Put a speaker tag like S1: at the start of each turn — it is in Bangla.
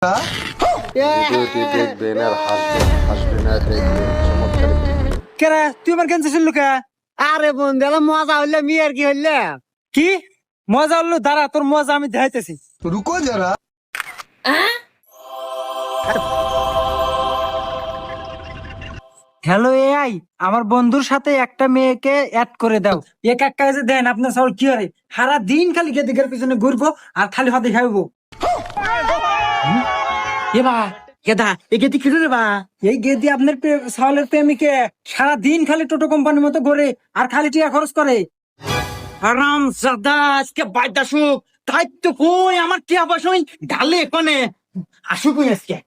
S1: ভিডিওটি দেখবেন আর হাসবেন, হাসবেন আর দেখবেন, চমৎকার একটি ভিডিও।
S2: কেরা তুই আমার ক্যান্সার শুনলু কে?
S3: আরে বন্ধু এলা মজা হইলে মিয়ার কি হইলে
S2: কি মজা হলো? দাঁড়া, তোর মজা আমি দেখাইতেছি।
S4: रुको जरा।
S2: হ্যালো এআই, আমার বন্ধুর সাথে একটা মেয়েকে অ্যাড করে দাও। এক এক কাজে দেন আপনার সব কি হয়, সারা দিন খালি গেদিকের পিছনে ঘুরবো আর খালি হাতে খাইবো।
S3: এবা কেদা এ গেতি কি রে বা
S2: এই গেদি আপনার সাওলের প্রেমিকে সারা দিন খালি টোটো কোম্পানির মতো ঘুরে আর খালি টাকা খরচ করে।
S3: আরাম জাদা আজকে বাইদা সুখ দায়িত্ব কই আমার কি আবাস হই ঢালে কোনে আসুক আজকে